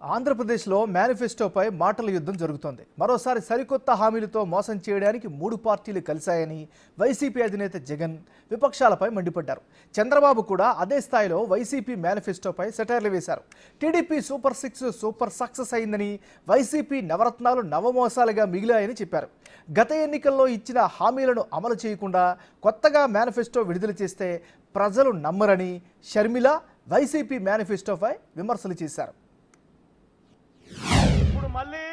ఆంధ్రప్రదేశ్లో మేనిఫెస్టోపై మాటల యుద్ధం జరుగుతోంది. మరోసారి సరికొత్త హామీలతో మోసం చేయడానికి 3 పార్టీలు కలిశాయని వైసీపీ అధినేత జగన్ విపక్షాలపై మండిపడ్డారు. చంద్రబాబు కూడా అదే స్థాయిలో వైసీపీ మేనిఫెస్టోపై సెటైర్లు వేశారు. టీడీపీ సూపర్ 6 సూపర్ సక్సెస్ అయిందని, వైసీపీ నవరత్నాలు నవమోసాలుగా మిగిలాయని చెప్పారు. గత ఎన్నికల్లో ఇచ్చిన హామీలను అమలు చేయకుండా కొత్తగా మేనిఫెస్టో విడుదల చేస్తే ప్రజలు నమ్మరని షర్మిల వైసీపీ మేనిఫెస్టోపై విమర్శలు చేశారు. ఇప్పుడు మళ్ళీ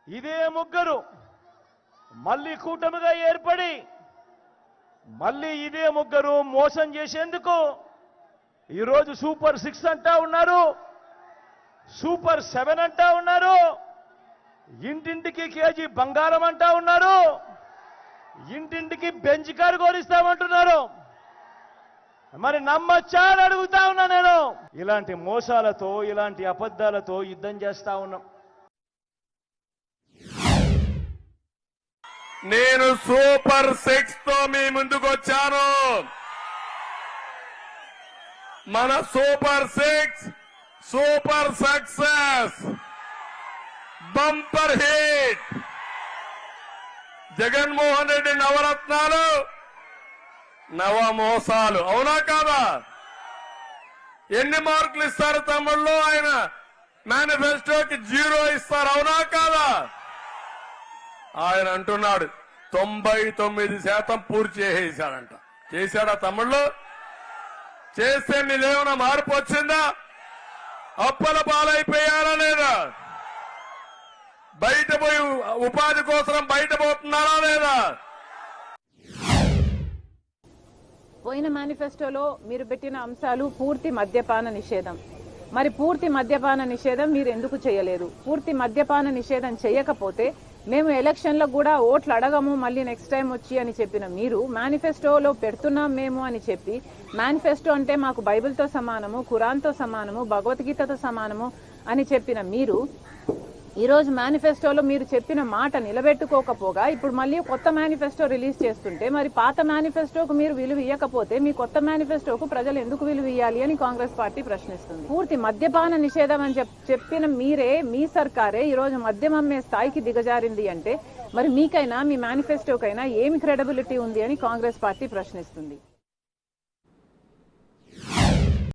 ఇదే ముగ్గురు మళ్ళీ కూటమిగా ఏర్పడి మళ్ళీ ఇదే ముగ్గురు మోసం చేసేందుకు ఈరోజు సూపర్ 6 అంటా ఉన్నారు, సూపర్ 7 అంటా ఉన్నారు, ఇంటింటికి కేజీ బంగారం అంటా ఉన్నారు, ఇంటింటికి బెంచ్ కారు కోరిస్తామంటున్నారు. మరి నమ్మచ్చా అని అడుగుతా ఉన్నా నేను. ఇలాంటి మోసాలతో ఇలాంటి అబద్ధాలతో యుద్ధం చేస్తా ఉన్నాం. నేను సూపర్ 6 తో మీ ముందుకు వచ్చాను. మన super 6 super success, bumper hit. Jaganmohan Reddy నవరత్నాలు నవమోసాలు, అవునా కాదా? ఎన్ని మార్కులు ఇస్తారు తమ్ముళ్ళు? ఆయన మేనిఫెస్టోకి 0 ఇస్తారు, అవునా కాదా? ఆయన అంటున్నాడు 99% పూర్తి చేసేసాడంట. చేశాడా తమ్ముళ్ళు? చేస్తే మీదేమైనా మార్పు వచ్చిందా? అప్పుల పాలైపోయారా లేదా? బయట పోయి ఉపాధి కోసం బయట పోతున్నారా లేదా? పోయిన మేనిఫెస్టోలో మీరు పెట్టిన అంశాలు పూర్తి మద్యపాన నిషేధం. మరి పూర్తి మద్యపాన నిషేధం మీరు ఎందుకు చేయలేదు? పూర్తి మద్యపాన నిషేధం చేయకపోతే మేము ఎలక్షన్లో కూడా ఓట్లు అడగము మళ్ళీ నెక్స్ట్ టైం వచ్చి అని చెప్పిన మీరు మేనిఫెస్టోలో పెడుతున్నాం మేము అని చెప్పి, మేనిఫెస్టో అంటే మాకు బైబిల్తో సమానము, ఖురాన్తో సమానము, భగవద్గీతతో సమానము అని చెప్పిన మీరు ఈరోజు మేనిఫెస్టోలో మీరు చెప్పిన మాట నిలబెట్టుకోకపోగా ఇప్పుడు మళ్ళీ కొత్త మేనిఫెస్టో రిలీజ్ చేస్తుంటే, మరి పాత మేనిఫెస్టోకు మీరు విలువ ఇవ్వకపోతే మీ కొత్త మేనిఫెస్టోకు ప్రజలు ఎందుకు విలువ ఇవ్వాలి అని కాంగ్రెస్ పార్టీ ప్రశ్నిస్తుంది. పూర్తి మద్యపాన నిషేధం అని చెప్పిన మీరే, మీ సర్కారే ఈరోజు మద్యం అమ్మే స్థాయికి దిగజారింది అంటే మరి మీకైనా మీ మేనిఫెస్టోకైనా ఏమి క్రెడిబిలిటీ ఉంది అని కాంగ్రెస్ పార్టీ ప్రశ్నిస్తుంది.